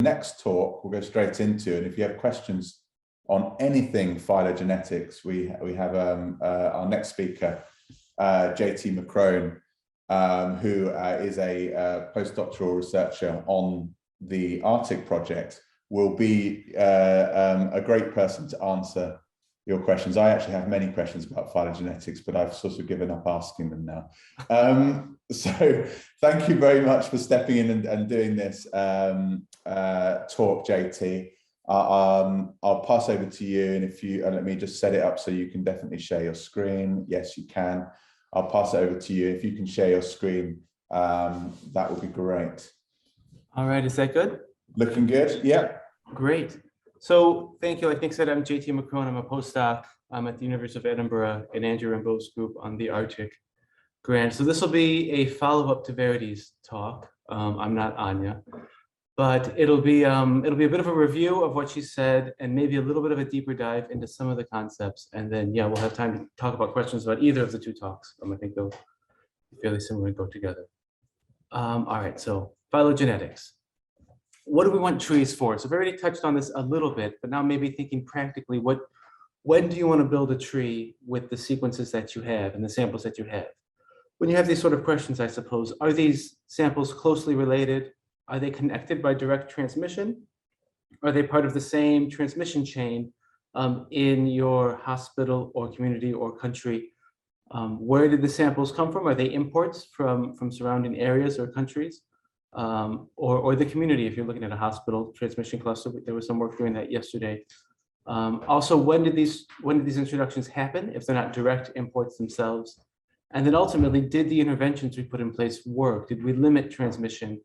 Next talk we'll go straight into, and if you have questions on anything phylogenetics, we have our next speaker, JT McCrone, who is a postdoctoral researcher on the Arctic project, will be a great person to answer your questions. I actually have many questions about phylogenetics, but I've sort of given up asking them now. So thank you very much for stepping in and doing this talk, JT. I'll pass over to you, and if you let me just set it up so you can definitely share your screen. Yes, you can. I'll pass it over to you. If you can share your screen, that would be great. All right, is that good? Looking good, yeah. Great. So thank you. Like Nick said, I'm JT McCrone. I'm a postdoc. I'm at the University of Edinburgh in Andrew Rimbaud's group on the Arctic grant. So this will be a follow-up to Verity's talk. I'm not Anya, but it'll be a bit of a review of what she said and maybe a little bit of a deeper dive into some of the concepts. And then, yeah, we'll have time to talk about questions about either of the two talks. I think they'll be fairly similar and go together. All right, so phylogenetics. What do we want trees for? So I've already touched on this a little bit, but now maybe thinking practically, when do you want to build a tree with the sequences that you have and the samples that you have? When you have these sort of questions, I suppose, are these samples closely related? Are they connected by direct transmission? Are they part of the same transmission chain in your hospital or community or country? Where did the samples come from? Are they imports from surrounding areas or countries? Or the community, if you're looking at a hospital transmission cluster? There was some work doing that yesterday. Also, when did these introductions happen, if they're not direct imports themselves? And then ultimately, did the interventions we put in place work? Did we limit transmission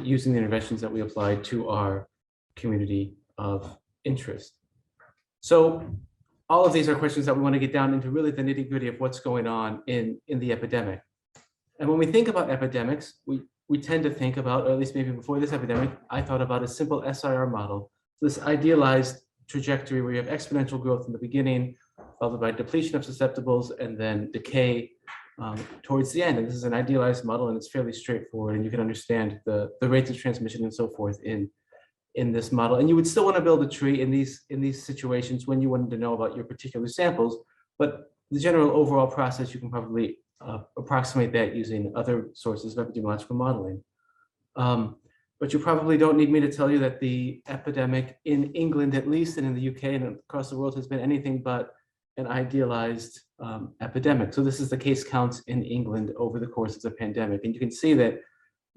using the interventions that we applied to our community of interest? So all of these are questions that we want to get down into really the nitty-gritty of what's going on in the epidemic. And when we think about epidemics, we tend to think about, or at least maybe before this epidemic, I thought about a simple SIR model. This idealized trajectory where you have exponential growth in the beginning, followed by depletion of susceptibles, and then decay towards the end. And this is an idealized model, and it's fairly straightforward, and you can understand the rates of transmission and so forth in this model. And you would still want to build a tree in these situations when you wanted to know about your particular samples, but the general overall process, you can probably approximate that using other sources of epidemiological modeling. But you probably don't need me to tell you that the epidemic in England, at least, and in the UK and across the world, has been anything but an idealized epidemic. So this is the case counts in England over the course of the pandemic. And you can see that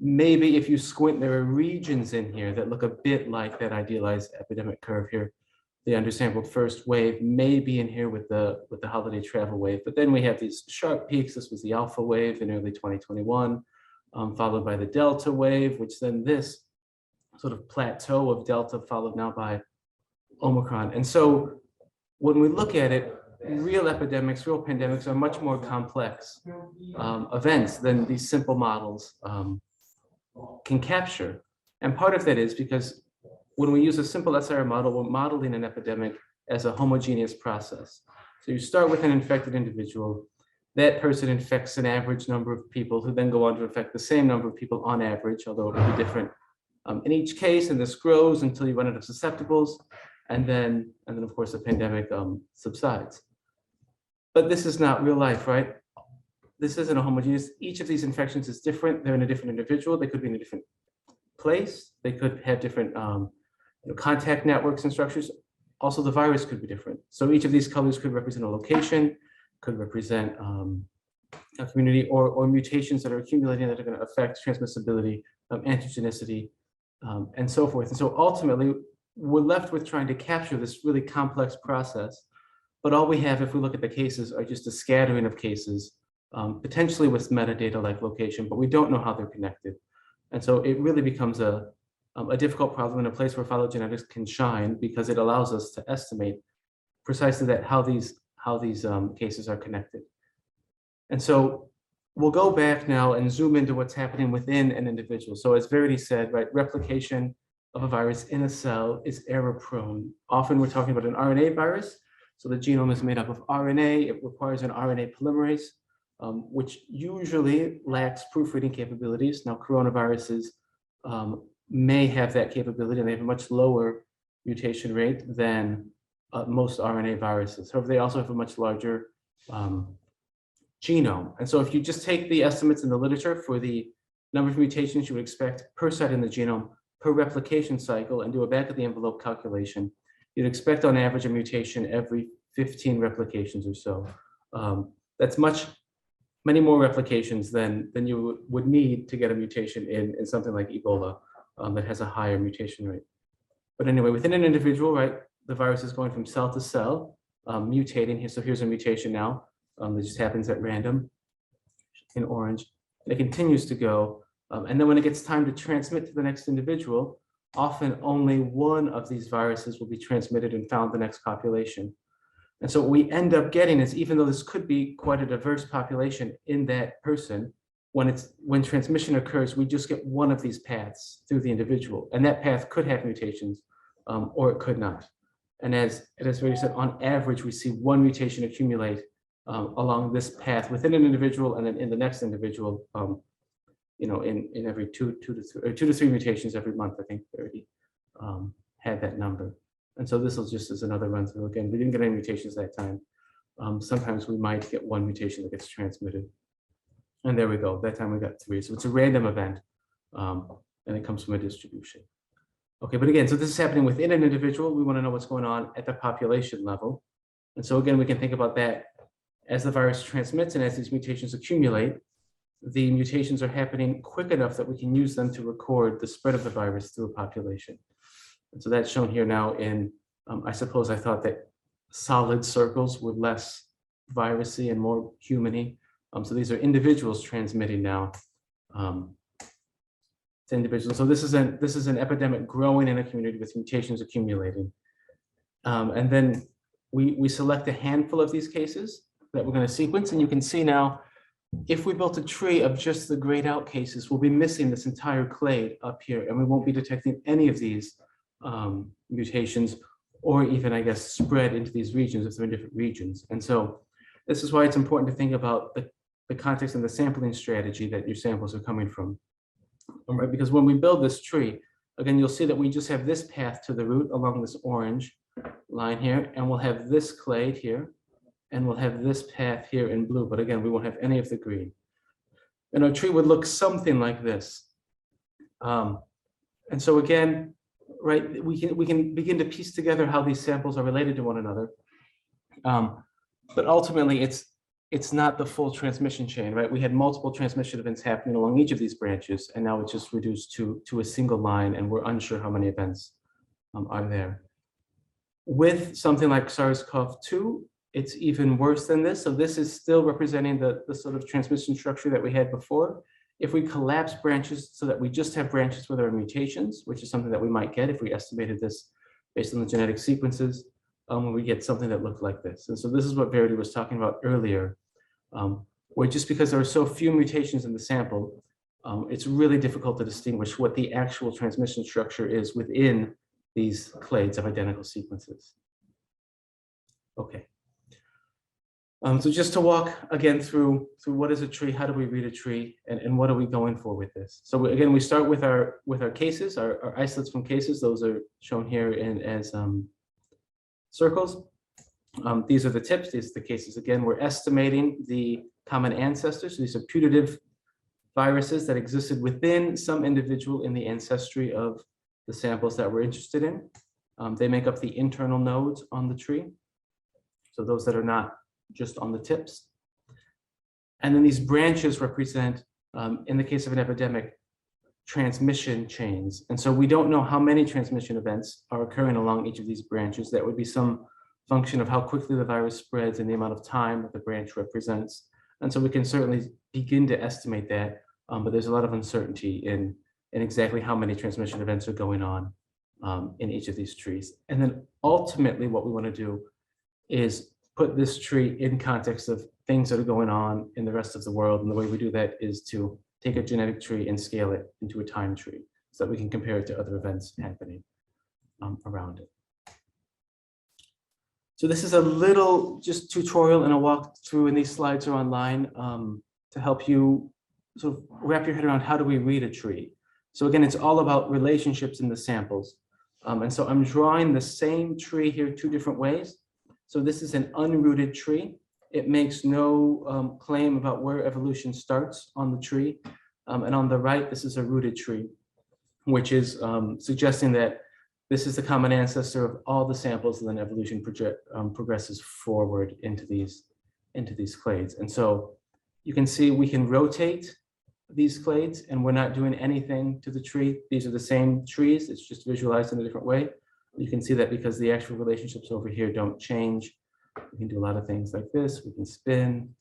maybe if you squint, there are regions in here that look a bit like that idealized epidemic curve here. The undersampled first wave may be in here with the holiday travel wave, but then we have these sharp peaks. This was the alpha wave in early 2021, followed by the delta wave, which then this sort of plateau of delta followed now by Omicron. And so when we look at it, real epidemics, real pandemics are much more complex events than these simple models can capture. And part of that is because when we use a simple SIR model, we're modeling an epidemic as a homogeneous process. So you start with an infected individual. That person infects an average number of people who then go on to infect the same number of people on average, although it will be different in each case. And this grows until you run out of susceptibles. And then of course, the pandemic subsides. But this is not real life, right? This isn't a homogeneous. Each of these infections is different. They're in a different individual. They could be in a different place. They could have different contact networks and structures. Also, the virus could be different. So each of these colors could represent a location, could represent a community, or mutations that are accumulating that are going to affect transmissibility, antigenicity, and so forth. And so ultimately, we're left with trying to capture this really complex process. But all we have, if we look at the cases, are just a scattering of cases, potentially with metadata like location, but we don't know how they're connected. And so it really becomes a difficult problem in a place where phylogenetics can shine, because it allows us to estimate precisely that how these cases are connected. And so we'll go back now and zoom into what's happening within an individual. So as Verity said, right, replication of a virus in a cell is error prone. Often we're talking about an RNA virus. So the genome is made up of RNA. It requires an RNA polymerase, which usually lacks proofreading capabilities. Now, coronaviruses may have that capability, and they have a much lower mutation rate than most RNA viruses. However, they also have a much larger genome. And so if you just take the estimates in the literature for the number of mutations you would expect per site in the genome per replication cycle and do a back of the envelope calculation, you'd expect on average a mutation every 15 replications or so. That's many more replications than you would need to get a mutation in something like Ebola that has a higher mutation rate. But anyway, within an individual, right, the virus is going from cell to cell, mutating here. So here's a mutation now that just happens at random in orange. And it continues to go. And then when it gets time to transmit to the next individual, often only one of these viruses will be transmitted and found the next population. And so what we end up getting is, even though this could be quite a diverse population in that person, when transmission occurs, we just get one of these paths through the individual. And that path could have mutations or it could not. And as Verity said, on average, we see one mutation accumulate along this path within an individual, and then in the next individual, in every two to three mutations every month. I think Verity had that number. And so this is just as another run through. Again, we didn't get any mutations that time. Sometimes we might get one mutation that gets transmitted. And there we go. That time we got 3. So it's a random event, and it comes from a distribution. Okay, but again, so this is happening within an individual. We want to know what's going on at the population level. And so again, we can think about that as the virus transmits and as these mutations accumulate. The mutations are happening quick enough that we can use them to record the spread of the virus through a population. And so that's shown here now in, I suppose I thought that solid circles were less virusy and more human-y. So these are individuals transmitting now to individuals. So this is an epidemic growing in a community with mutations accumulating. And then we select a handful of these cases that we're going to sequence. And you can see now, if we built a tree of just the grayed out cases, we'll be missing this entire clade up here, and we won't be detecting any of these mutations, or even, I guess, spread into these regions if they're in different regions. And so this is why it's important to think about the context and the sampling strategy that your samples are coming from. Right? Because when we build this tree, again, you'll see that we just have this path to the root along this orange line here, and we'll have this clade here, and we'll have this path here in blue. But again, we won't have any of the green. And our tree would look something like this. And so again, right, we can begin to piece together how these samples are related to one another. But ultimately, it's not the full transmission chain, right? We had multiple transmission events happening along each of these branches, and now it's just reduced to a single line, and we're unsure how many events are there. With something like SARS-CoV-2, it's even worse than this. So this is still representing the sort of transmission structure that we had before. If we collapse branches so that we just have branches where there are mutations, which is something that we might get if we estimated this based on the genetic sequences, we get something that looked like this. And so this is what Verity was talking about earlier, where just because there are so few mutations in the sample, it's really difficult to distinguish what the actual transmission structure is within these clades of identical sequences. Okay. So just to walk again through what is a tree, how do we read a tree, and what are we going for with this? So again, we start with our cases, our isolates from cases. Those are shown here as circles. These are the tips. These are the cases. Again, we're estimating the common ancestors. So these are putative viruses that existed within some individual in the ancestry of the samples that we're interested in. They make up the internal nodes on the tree. So those that are not just on the tips. And then these branches represent, in the case of an epidemic, transmission chains. And so we don't know how many transmission events are occurring along each of these branches. That would be some function of how quickly the virus spreads and the amount of time that the branch represents. And so we can certainly begin to estimate that, but there's a lot of uncertainty in exactly how many transmission events are going on in each of these trees. And then ultimately what we want to do is put this tree in context of things that are going on in the rest of the world. And the way we do that is to take a genetic tree and scale it into a time tree so that we can compare it to other events happening around it. So this is a little just tutorial and a walkthrough, and these slides are online to help you sort of wrap your head around how do we read a tree. So again, it's all about relationships in the samples. And so I'm drawing the same tree here two different ways. So this is an unrooted tree. It makes no claim about where evolution starts on the tree. And on the right, this is a rooted tree, which is suggesting that this is the common ancestor of all the samples, and then evolution progresses forward into these clades. And so you can see we can rotate these clades, and we're not doing anything to the tree. These are the same trees, it's just visualized in a different way. You can see that because the actual relationships over here don't change. We can do a lot of things like this. We can spin,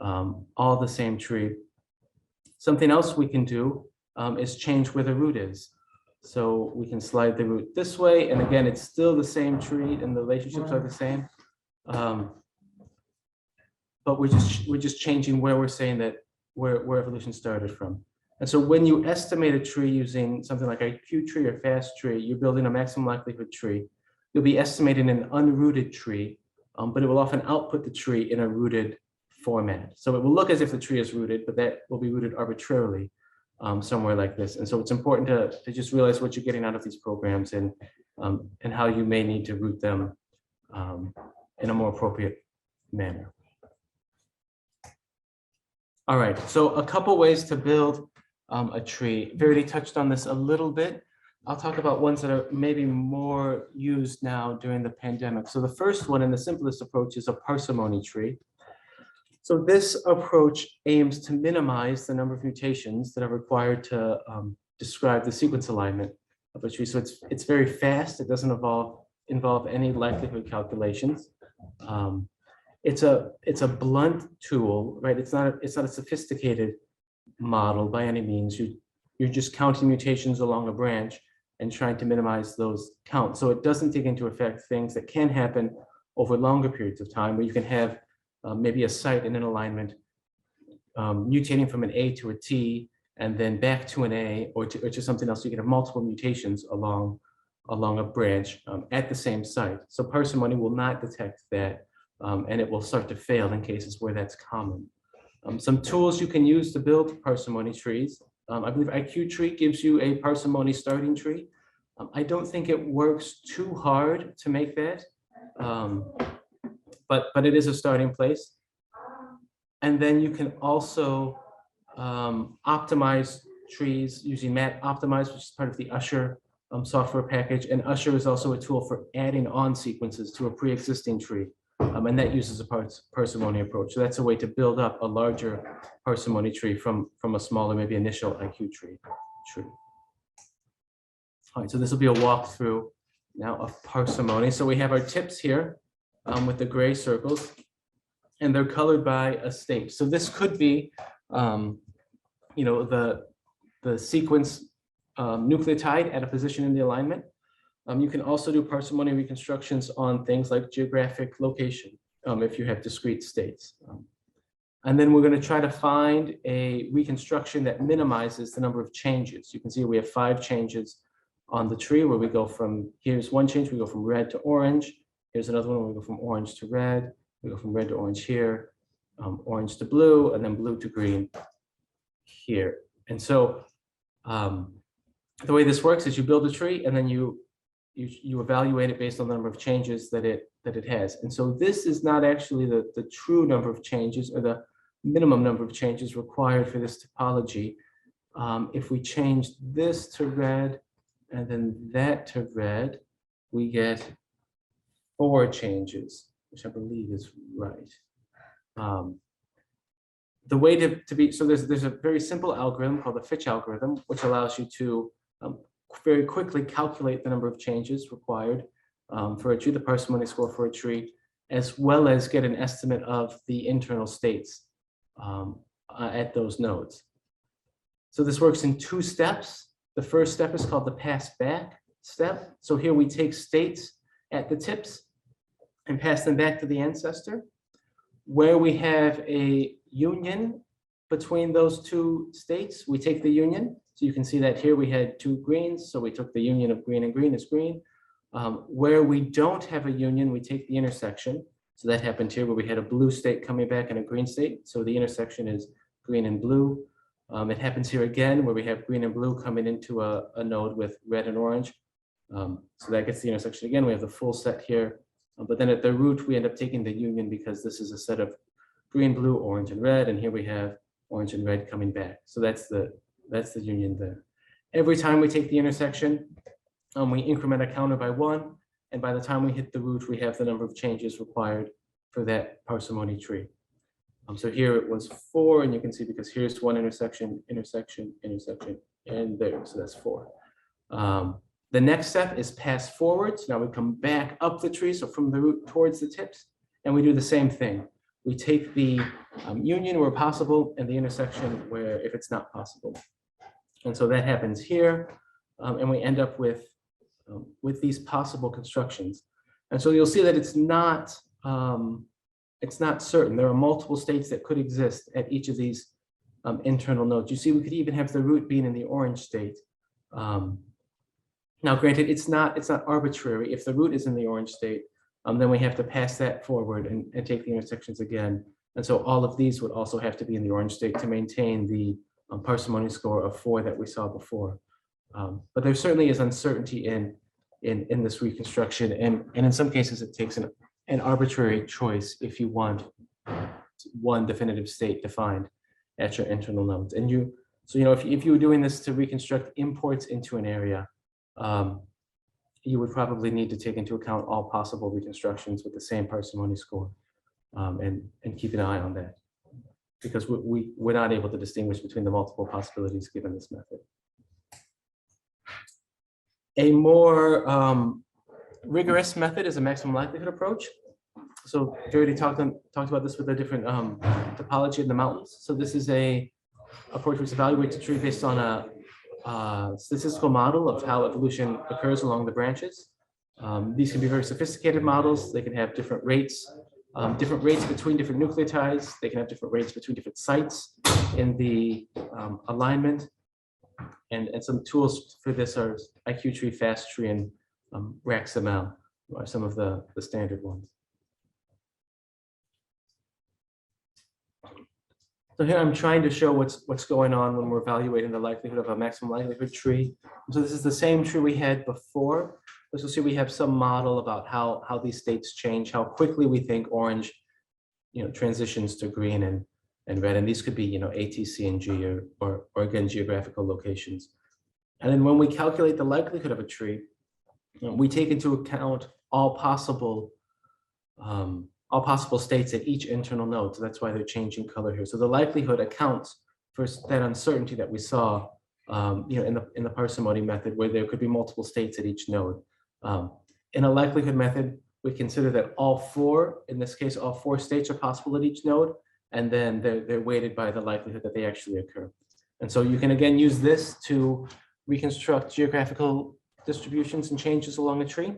all the same tree. Something else we can do is change where the root is. So we can slide the root this way, and again, it's still the same tree and the relationships are the same. But we're just changing where we're saying that where evolution started from. And so when you estimate a tree using something like a Q tree or fast tree, you're building a maximum likelihood tree. You'll be estimating an unrooted tree, but it will often output the tree in a rooted format. So it will look as if the tree is rooted, but that will be rooted arbitrarily somewhere like this. And so it's important to just realize what you're getting out of these programs and how you may need to root them in a more appropriate manner. All right, so a couple ways to build a tree. Verity touched on this a little bit. I'll talk about ones that are maybe more used now during the pandemic. So the first one and the simplest approach is a parsimony tree. So this approach aims to minimize the number of mutations that are required to describe the sequence alignment of a tree. So it's very fast. It doesn't involve any likelihood calculations. It's a blunt tool, right? It's not a sophisticated model by any means. You're just counting mutations along a branch and trying to minimize those counts. So it doesn't take into effect things that can happen over longer periods of time, where you can have maybe a site in an alignment mutating from an A to a T and then back to an A or to something else. You can have multiple mutations along a branch at the same site. So parsimony will not detect that, and it will start to fail in cases where that's common. Some tools you can use to build parsimony trees. I believe IQ tree gives you a parsimony starting tree. I don't think it works too hard to make that, but it is a starting place. And then you can also optimize trees using Mat Optimize, which is part of the Usher software package. And Usher is also a tool for adding on sequences to a pre-existing tree. And that uses a parsimony approach. So that's a way to build up a larger parsimony tree from a smaller, maybe initial IQ tree. All right, so this will be a walkthrough now of parsimony. So we have our tips here with the gray circles, and they're colored by a state. So this could be, the sequence nucleotide at a position in the alignment. You can also do parsimony reconstructions on things like geographic location if you have discrete states. And then we're going to try to find a reconstruction that minimizes the number of changes. You can see we have 5 changes on the tree where we go from, here's one change, we go from red to orange. Here's another one where we go from orange to red. We go from red to orange here, orange to blue, and then blue to green here. And so the way this works is you build a tree and then you evaluate it based on the number of changes that it has. And so this is not actually the true number of changes or the minimum number of changes required for this topology. If we change this to red and then that to red, we get 4 changes, which I believe is right. The way to be, so there's a very simple algorithm called the Fitch algorithm, which allows you to very quickly calculate the number of changes required for a tree, the parsimony score for a tree, as well as get an estimate of the internal states at those nodes. So this works in 2 steps. The first step is called the pass back step. So here we take states at the tips and pass them back to the ancestor. Where we have a union between those 2 states, we take the union. So you can see that here we had 2 greens, so we took the union of green and green is green. Where we don't have a union, we take the intersection. So that happened here where we had a blue state coming back and a green state. So the intersection is green and blue. It happens here again where we have green and blue coming into a node with red and orange. So that gets the intersection again. We have the full set here. But then at the root, we end up taking the union because this is a set of green, blue, orange, and red. And here we have orange and red coming back. So that's the union there. Every time we take the intersection, we increment a counter by 1. And by the time we hit the root, we have the number of changes required for that parsimony tree. So here it was 4, and you can see because here's 1 intersection, intersection, intersection, and there. So that's 4. The next step is pass forward. So now we come back up the tree, so from the root towards the tips, and we do the same thing. We take the union where possible and the intersection where if it's not possible. And so that happens here, and we end up with these possible constructions. And so you'll see that it's not certain. There are multiple states that could exist at each of these internal nodes. You see, we could even have the root being in the orange state. Now, granted, it's not arbitrary. If the root is in the orange state, then we have to pass that forward and take the intersections again. And so all of these would also have to be in the orange state to maintain the parsimony score of 4 that we saw before. But there certainly is uncertainty in this reconstruction, and in some cases it takes an arbitrary choice if you want one definitive state defined at your internal nodes. And if you were doing this to reconstruct imports into an area, you would probably need to take into account all possible reconstructions with the same parsimony score, and keep an eye on that, because we're not able to distinguish between the multiple possibilities given this method. A more rigorous method is a maximum likelihood approach. So we already talked about this with the different topology in the mountains. So this is a approach which evaluates a tree based on a statistical model of how evolution occurs along the branches. These can be very sophisticated models. They can have different rates between different nucleotides. They can have different rates between different sites in the alignment. And some tools for this are IQ-tree, FAST-tree, and RAXML are some of the standard ones. So here I'm trying to show what's going on when we're evaluating the likelihood of a maximum likelihood tree. So this is the same tree we had before. As you'll see, we have some model about how these states change, how quickly we think orange, transitions to green and red. And these could be, A, T, C, and G, or again, geographical locations. And then when we calculate the likelihood of a tree, we take into account all possible states at each internal node. So that's why they're changing color here. So the likelihood accounts for that uncertainty that we saw, in the parsimony method, where there could be multiple states at each node. In a likelihood method, we consider that all 4, in this case, all 4 states are possible at each node, and then they're weighted by the likelihood that they actually occur. And so you can again use this to reconstruct geographical distributions and changes along a tree.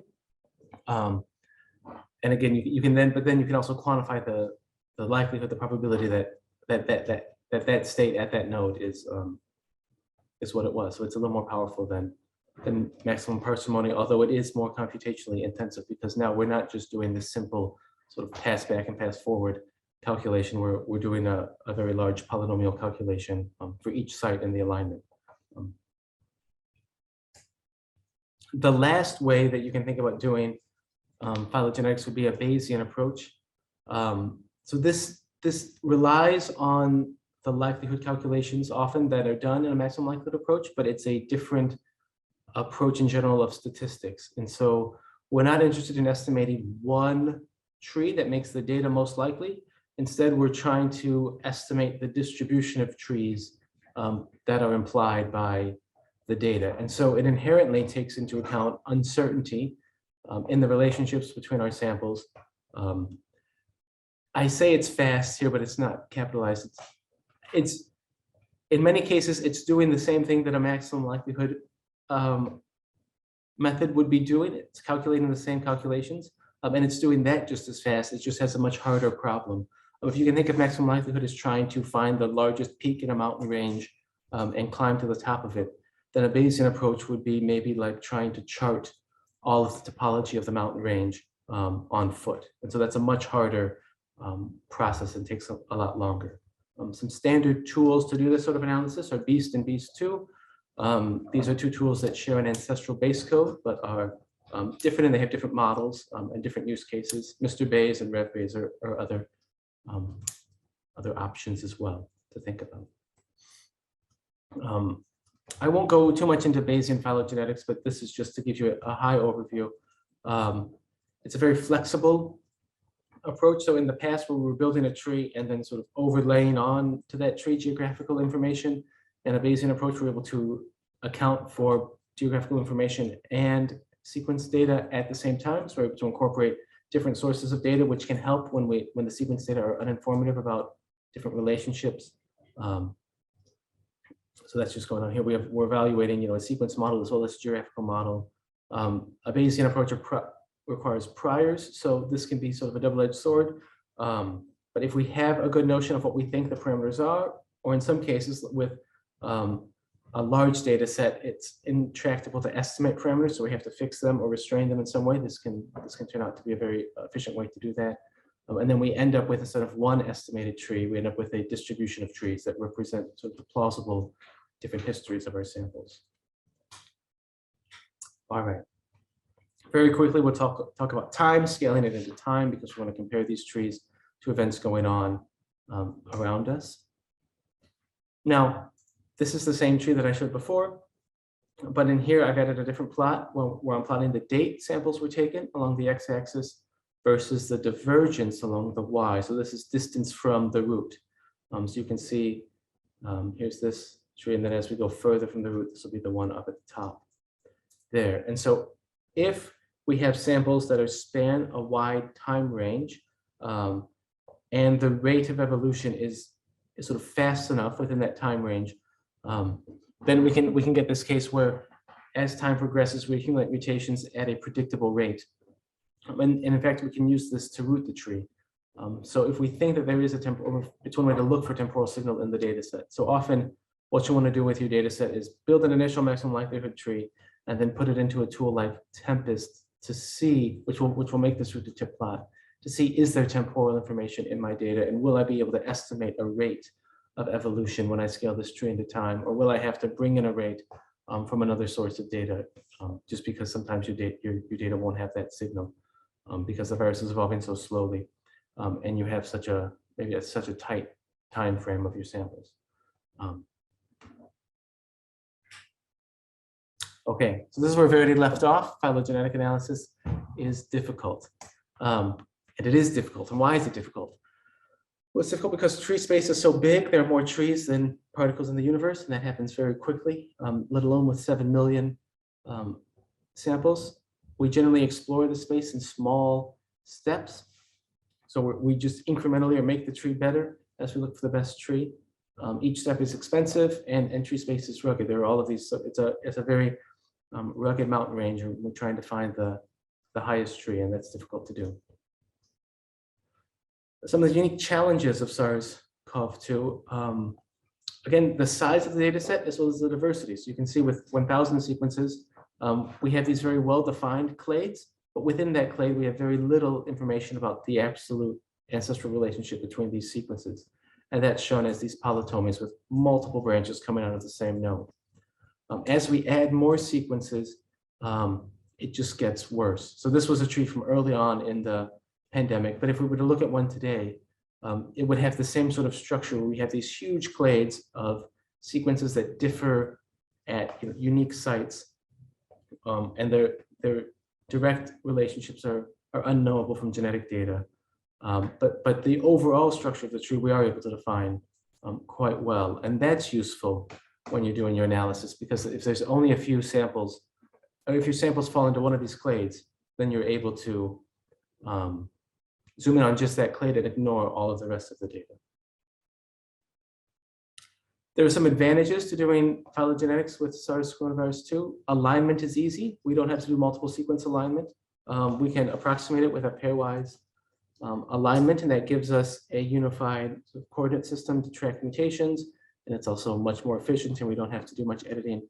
And again, you can also quantify the likelihood, the probability that state at that node is what it was. So it's a little more powerful than maximum parsimony, although it is more computationally intensive, because now we're not just doing this simple sort of pass back and pass forward calculation. We're doing a very large polynomial calculation for each site in the alignment. The last way that you can think about doing phylogenetics would be a Bayesian approach. So this relies on the likelihood calculations often that are done in a maximum likelihood approach, but it's a different approach in general of statistics. And so we're not interested in estimating one tree that makes the data most likely. Instead, we're trying to estimate the distribution of trees that are implied by the data. And so it inherently takes into account uncertainty in the relationships between our samples. I say it's fast here, but it's not capitalized. It's in many cases, it's doing the same thing that a maximum likelihood method would be doing. It's calculating the same calculations, and it's doing that just as fast. It just has a much harder problem. If you can think of maximum likelihood as trying to find the largest peak in a mountain range and climb to the top of it, then a Bayesian approach would be maybe like trying to chart all of the topology of the mountain range on foot. And so that's a much harder process and takes a lot longer. Some standard tools to do this sort of analysis are BEAST and BEAST2. These are two tools that share an ancestral base code, but are different, and they have different models and different use cases. Mr. Bayes and Rev Bayes are other options as well to think about. I won't go too much into Bayesian phylogenetics, but this is just to give you a high overview. It's a very flexible approach. So in the past, when we were building a tree and then sort of overlaying on to that tree geographical information, in a Bayesian approach, we're able to account for geographical information and sequence data at the same time. So we're able to incorporate different sources of data, which can help when the sequence data are uninformative about different relationships. So that's just going on here. We're evaluating, a sequence model as well as a geographical model. A Bayesian approach requires priors, so this can be sort of a double-edged sword. But if we have a good notion of what we think the parameters are, or in some cases with a large data set, it's intractable to estimate parameters, so we have to fix them or restrain them in some way. This can turn out to be a very efficient way to do that. And then we end up with, instead of one estimated tree, we end up with a distribution of trees that represent sort of the plausible different histories of our samples. All right. Very quickly, we'll talk about time, scaling it into time, because we want to compare these trees to events going on around us. Now, this is the same tree that I showed before, but in here I've added a different plot where I'm plotting the date samples were taken along the x-axis versus the divergence along the y. So this is distance from the root. So you can see here's this tree, and then as we go further from the root, this will be the one up at the top there. And so if we have samples that are span a wide time range, and the rate of evolution is sort of fast enough within that time range, then we can get this case where as time progresses, we accumulate mutations at a predictable rate. And in fact, we can use this to root the tree. So if we think that there is a temporal, it's one way to look for temporal signal in the data set. So often what you want to do with your data set is build an initial maximum likelihood tree and then put it into a tool like Tempest to see, which will make this root to tip plot, to see, is there temporal information in my data, and will I be able to estimate a rate of evolution when I scale this tree into time, or will I have to bring in a rate from another source of data, just because sometimes your data won't have that signal because the virus is evolving so slowly, and you have such a tight time frame of your samples. Okay, so this is where Verity left off. Phylogenetic analysis is difficult. And it is difficult. And why is it difficult? Well, it's difficult because tree space is so big. There are more trees than particles in the universe, and that happens very quickly, let alone with 7 million samples. We generally explore the space in small steps. So we just incrementally make the tree better as we look for the best tree. Each step is expensive, and tree space is rugged. There are all of these, so it's a very rugged mountain range, and we're trying to find the highest tree, and that's difficult to do. Some of the unique challenges of SARS-CoV-2, again, the size of the data set as well as the diversity. So you can see with 1,000 sequences, we have these very well-defined clades, but within that clade, we have very little information about the absolute ancestral relationship between these sequences. And that's shown as these polytomies with multiple branches coming out of the same node. As we add more sequences, it just gets worse. So this was a tree from early on in the pandemic, but if we were to look at one today, it would have the same sort of structure where we have these huge clades of sequences that differ at unique sites, and their direct relationships are unknowable from genetic data. But the overall structure of the tree we are able to define quite well, and that's useful when you're doing your analysis, because if there's only a few samples, or if your samples fall into one of these clades, then you're able to zoom in on just that clade and ignore all of the rest of the data. There are some advantages to doing phylogenetics with SARS-CoV-2. Alignment is easy. We don't have to do multiple sequence alignment. We can approximate it with a pairwise alignment, and that gives us a unified coordinate system to track mutations. And it's also much more efficient, and we don't have to do much editing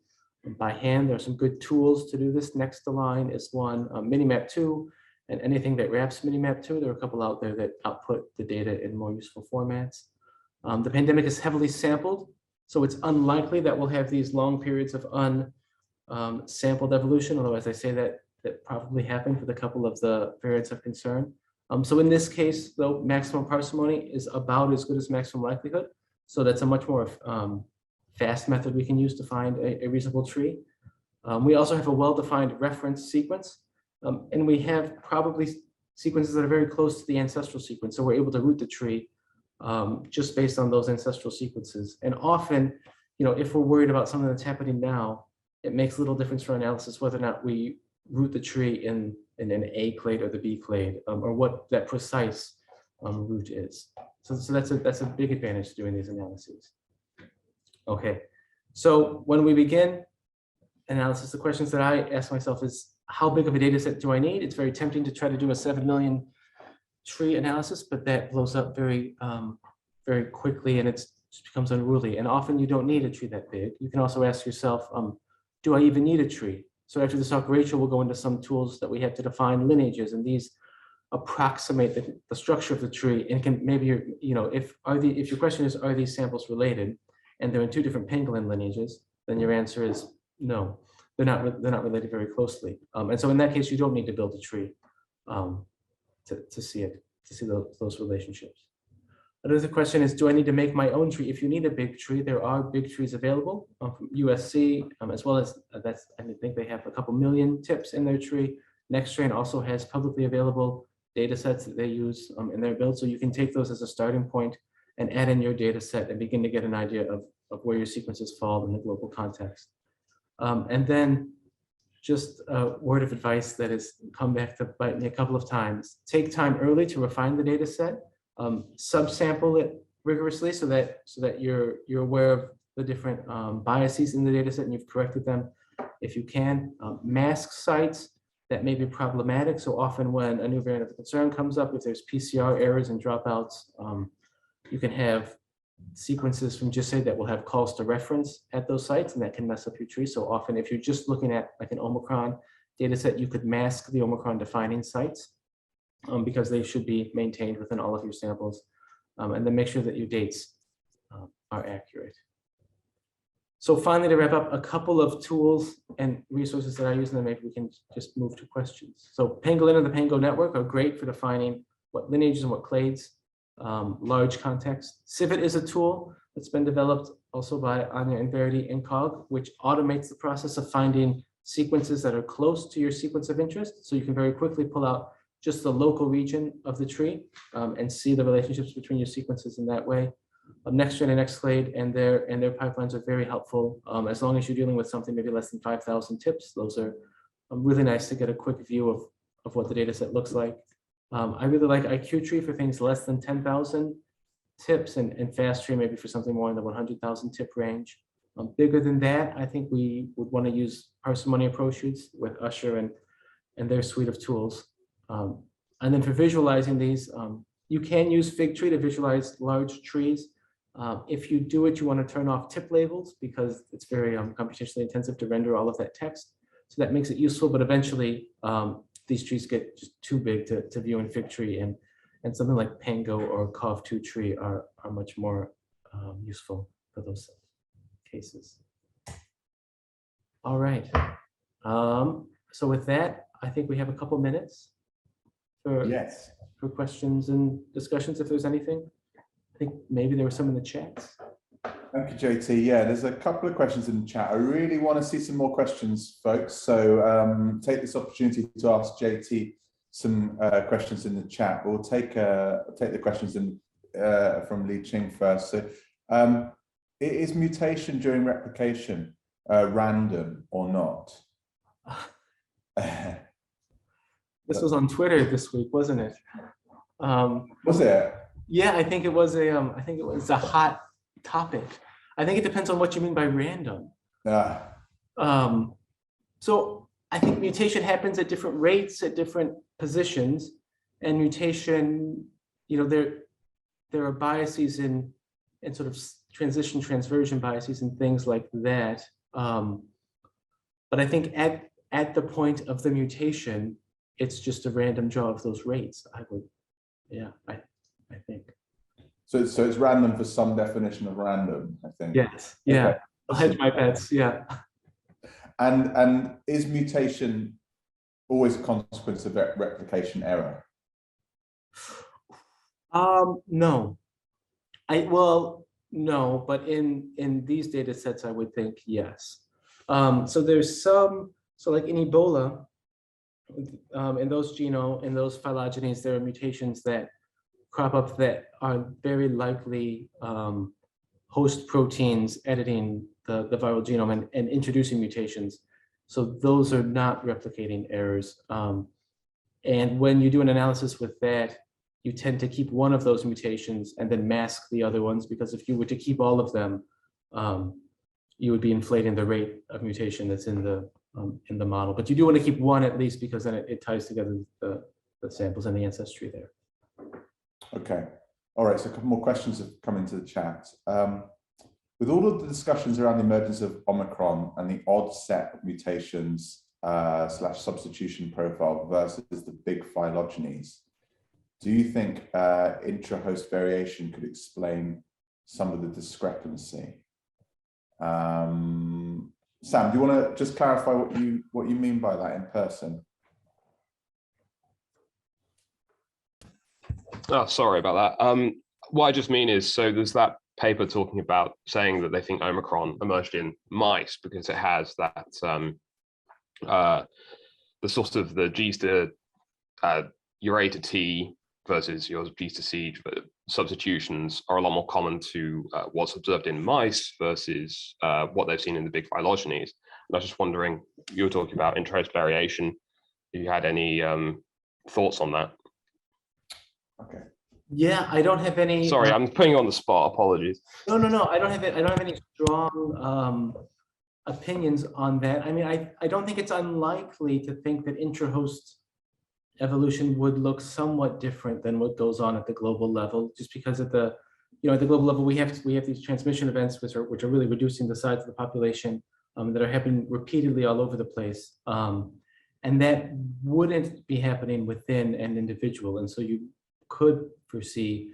by hand. There are some good tools to do this. Next align is one, Minimap2, and anything that wraps Minimap2. There are a couple out there that output the data in more useful formats. The pandemic is heavily sampled, so it's unlikely that we'll have these long periods of unsampled evolution, although as I say that probably happened with a couple of the variants of concern. So in this case, though, maximum parsimony is about as good as maximum likelihood. So that's a much more fast method we can use to find a reasonable tree. We also have a well-defined reference sequence, and we have probably sequences that are very close to the ancestral sequence. So we're able to root the tree just based on those ancestral sequences. And often, if we're worried about something that's happening now, it makes little difference for analysis whether or not we root the tree in an A clade or the B clade, or what that precise root is. So that's a big advantage to doing these analyses. Okay, so when we begin analysis, the questions that I ask myself is, how big of a data set do I need? It's very tempting to try to do a 7 million tree analysis, but that blows up very, very quickly, and it just becomes unruly. And often you don't need a tree that big. You can also ask yourself, do I even need a tree? So after this talk, Rachel will go into some tools that we have to define lineages, and these approximate the structure of the tree, and can maybe, if your question is, are these samples related, and they're in 2 different pangolin lineages, then your answer is no, they're not related very closely. And so in that case, you don't need to build a tree to see those relationships. Another question is, do I need to make my own tree? If you need a big tree, there are big trees available from USC, as well as I think they have a couple million tips in their tree. NextStrain also has publicly available data sets that they use in their build. So you can take those as a starting point and add in your data set and begin to get an idea of where your sequences fall in the global context. And then just a word of advice that has come back to bite me a couple of times. Take time early to refine the data set. Subsample it rigorously so that you're aware of the different biases in the data set and you've corrected them if you can. Mask sites that may be problematic. So often when a new variant of concern comes up, if there's PCR errors and dropouts, you can have sequences from GISAID that will have calls to reference at those sites, and that can mess up your tree. So often if you're just looking at like an Omicron data set, you could mask the Omicron defining sites because they should be maintained within all of your samples. And then make sure that your dates are accurate. So finally, to wrap up, a couple of tools and resources that I use, and then maybe we can just move to questions. So Pangolin and the Pango network are great for defining what lineages and what clades, large context. Civet is a tool that's been developed also by Anya and Verity and COG, which automates the process of finding sequences that are close to your sequence of interest. So you can very quickly pull out just the local region of the tree and see the relationships between your sequences in that way. NextGen and XClade and their pipelines are very helpful. As long as you're dealing with something maybe less than 5,000 tips, those are really nice to get a quick view of what the data set looks like. I really like IQtree for things less than 10,000 tips, and FastTree maybe for something more in the 100,000 tip range. Bigger than that, I think we would want to use Parsimony approaches with Usher and their suite of tools. And then for visualizing these, you can use Figtree to visualize large trees. If you do it, you want to turn off tip labels because it's very computationally intensive to render all of that text. So that makes it useful, but eventually these trees get just too big to view in Figtree, and something like Pango or COV2 tree are much more useful for those cases. All right. So with that, I think we have a couple minutes for questions and discussions, if there's anything. I think maybe there were some in the chats. Thank you, JT. Yeah, there's a couple of questions in the chat. I really want to see some more questions, folks. So take this opportunity to ask JT some questions in the chat. We'll take the questions from Li Ching first. So is mutation during replication random or not? This was on Twitter this week, wasn't it? Was it? Yeah, I think it was a hot topic. I think it depends on what you mean by random. So I think mutation happens at different rates at different positions, and mutation, there are biases in sort of transition transversion biases and things like that. But I think at the point of the mutation, it's just a random draw of those rates. I think. So it's random for some definition of random, I think. Yes, yeah. Okay. I'll hedge my bets, yeah. And is mutation always a consequence of replication error? No. Well, no, but in these data sets, I would think yes. So there's some, so like in Ebola, in those phylogenies, there are mutations that crop up that are very likely host proteins editing the viral genome and introducing mutations. So those are not replicating errors. And when you do an analysis with that, you tend to keep one of those mutations and then mask the other ones, because if you were to keep all of them, you would be inflating the rate of mutation that's in the model. But you do want to keep one at least, because then it ties together the samples and the ancestry there. Okay. All right. So a couple more questions have come into the chat. With all of the discussions around the emergence of Omicron and the odd set of mutations / substitution profile versus the big phylogenies, do you think intra-host variation could explain some of the discrepancy? Sam, do you want to just clarify what you mean by that in person? Oh, sorry about that. What I just mean is, so there's that paper talking about saying that they think Omicron emerged in mice because it has that the sort of the G's to UA to T versus your G's to C substitutions are a lot more common to what's observed in mice versus what they've seen in the big phylogenies. And I was just wondering, you were talking about intra-host variation. If you had any thoughts on that? Okay. Yeah, I don't have any. Sorry, I'm putting you on the spot. Apologies. No. I don't have any strong opinions on that. I mean, I don't think it's unlikely to think that intra-host evolution would look somewhat different than what goes on at the global level, just because at the global level we have these transmission events which are really reducing the size of the population, that are happening repeatedly all over the place, and that wouldn't be happening within an individual, and so you could foresee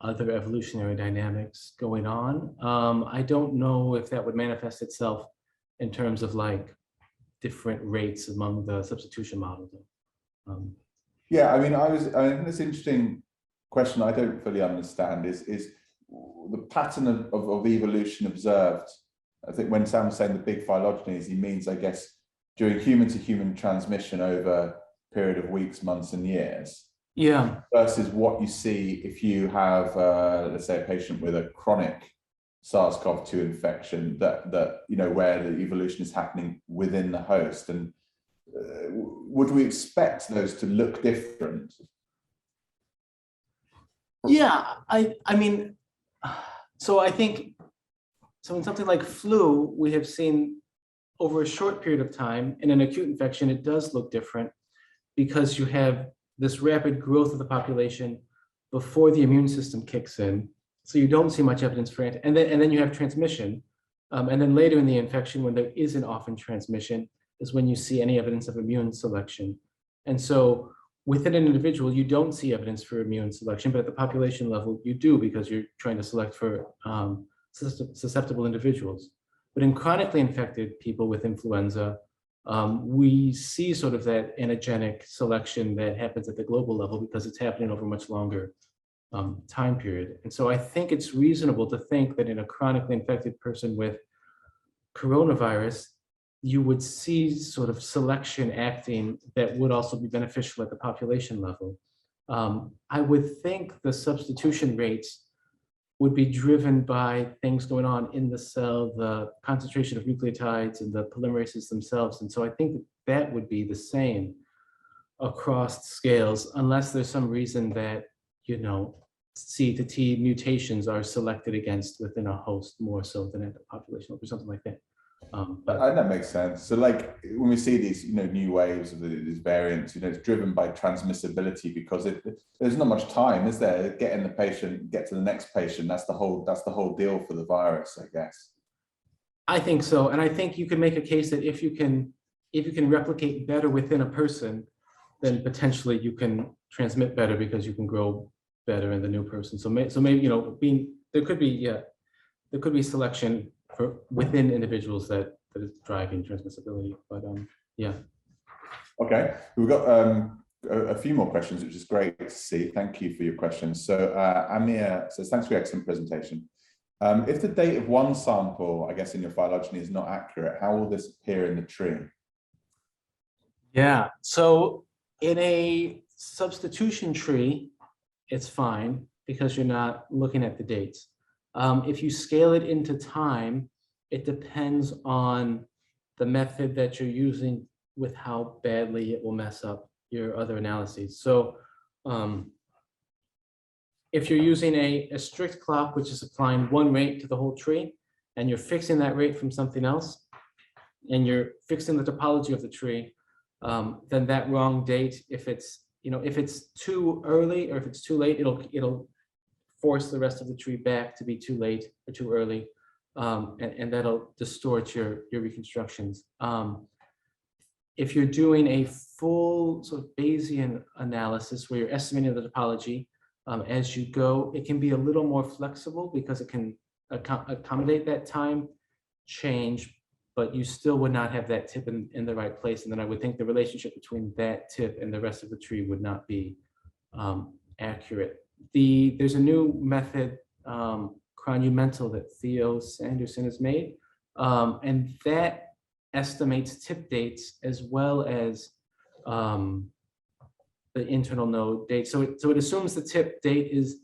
other evolutionary dynamics going on. I don't know if that would manifest itself in terms of like different rates among the substitution models. Yeah, I mean, I think this interesting question I don't fully understand is the pattern of evolution observed. I think when Sam was saying the big phylogenies, he means, I guess, during human to human transmission over a period of weeks, months, and years. Yeah. Versus what you see if you have, let's say, a patient with a chronic SARS-CoV-2 infection that where the evolution is happening within the host. And would we expect those to look different? Yeah, I mean, so I think, so in something like flu, we have seen over a short period of time, in an acute infection, it does look different because you have this rapid growth of the population before the immune system kicks in. So you don't see much evidence for it. And then you have transmission. And then later in the infection, when there isn't often transmission, is when you see any evidence of immune selection. And so within an individual, you don't see evidence for immune selection, but at the population level, you do, because you're trying to select for susceptible individuals. But in chronically infected people with influenza, we see sort of that antigenic selection that happens at the global level because it's happening over a much longer time period. And so I think it's reasonable to think that in a chronically infected person with coronavirus, you would see sort of selection acting that would also be beneficial at the population level. I would think the substitution rates would be driven by things going on in the cell, the concentration of nucleotides and the polymerases themselves. And so I think that would be the same across scales, unless there's some reason that, C to T mutations are selected against within a host more so than at the population level or something like that. But that makes sense. So like when we see these, new waves of these variants, it's driven by transmissibility, because there's not much time, is there? Get to the next patient. That's the whole deal for the virus, I guess. I think so. And I think you can make a case that if you can replicate better within a person, then potentially you can transmit better because you can grow better in the new person. So maybe, you know, there could be selection for within individuals that is driving transmissibility, but yeah. Okay, we've got a few more questions, which is great to see. Thank you for your questions. So Amir says, thanks for your excellent presentation. If the date of one sample, I guess in your phylogeny, is not accurate, how will this appear in the tree? Yeah, so in a substitution tree, it's fine because you're not looking at the dates. If you scale it into time, it depends on the method that you're using with how badly it will mess up your other analyses. So if you're using a strict clock, which is applying one rate to the whole tree, and you're fixing that rate from something else, and you're fixing the topology of the tree, then that wrong date, if it's too early or if it's too late, it'll force the rest of the tree back to be too late or too early, and that'll distort your reconstructions. If you're doing a full sort of Bayesian analysis where you're estimating the topology as you go, it can be a little more flexible because it can accommodate that time change, but you still would not have that tip in the right place. And then I would think the relationship between that tip and the rest of the tree would not be accurate. There's a new method, monumental, that Theo Sanderson has made, and that estimates tip dates as well as the internal node date. So it assumes the tip date is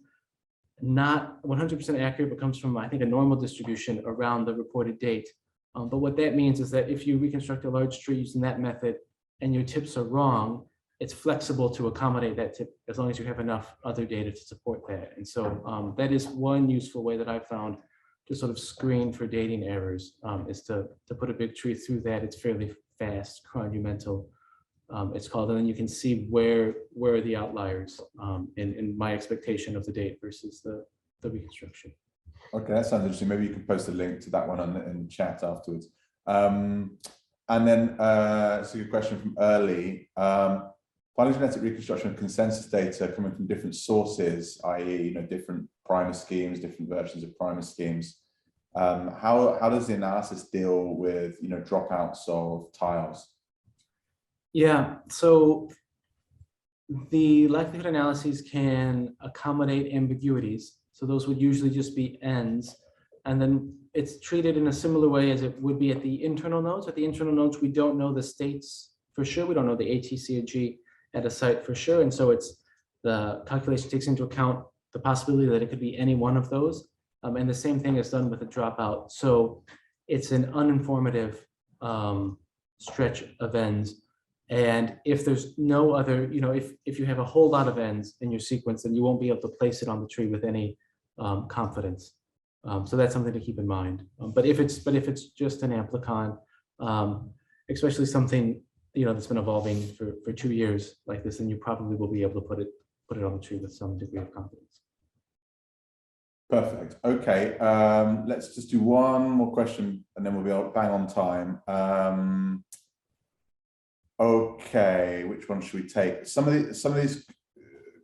not 100% accurate, but comes from, I think, a normal distribution around the reported date. But what that means is that if you reconstruct a large tree using that method and your tips are wrong, it's flexible to accommodate that tip as long as you have enough other data to support that. And so that is one useful way that I've found to sort of screen for dating errors, is to put a big tree through that. It's fairly fast, monumental, it's called, and then you can see where are the outliers in my expectation of the date versus the reconstruction. Okay, that sounds interesting. Maybe you can post a link to that one in the chat afterwards. And then it's a good question from Early. Phylogenetic reconstruction of consensus data coming from different sources, i.e., different primer schemes, different versions of primer schemes. How does the analysis deal with dropouts of tiles? Yeah, so the likelihood analyses can accommodate ambiguities. So those would usually just be ends, and then it's treated in a similar way as it would be at the internal nodes. At the internal nodes, we don't know the states for sure. We don't know the A, T, C, or G at a site for sure. And so the calculation takes into account the possibility that it could be any one of those. And the same thing is done with a dropout. So it's an uninformative stretch of ends. And if there's no other, if you have a whole lot of ends in your sequence, then you won't be able to place it on the tree with any confidence. So that's something to keep in mind. But if it's just an amplicon, especially something that's been evolving for 2 years like this, then you probably will be able to put it on the tree with some degree of confidence. Perfect. Okay, let's just do one more question and then we'll be bang on time. Okay, which one should we take? Some of these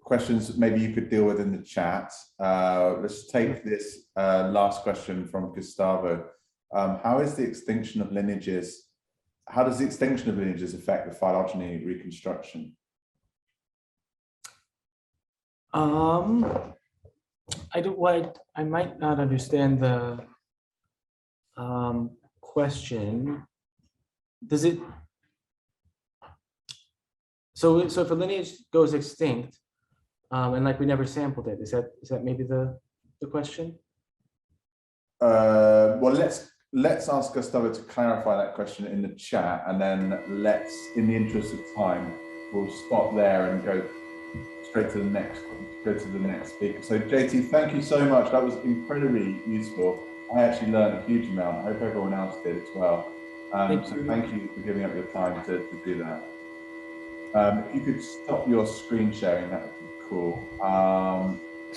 questions maybe you could deal with in the chat. Let's take this last question from Gustavo. How does the extinction of lineages affect the phylogeny reconstruction? I might not understand the question. Does it? So if a lineage goes extinct, and like we never sampled it, is that maybe the question? Well, let's ask Gustavo to clarify that question in the chat, and then let's, in the interest of time, we'll stop there and go straight to the next speaker. So JT, thank you so much. That was incredibly useful. I actually learned a huge amount. I hope everyone else did as well. So thank you for giving up your time to do that. If you could stop your screen sharing, that would be cool.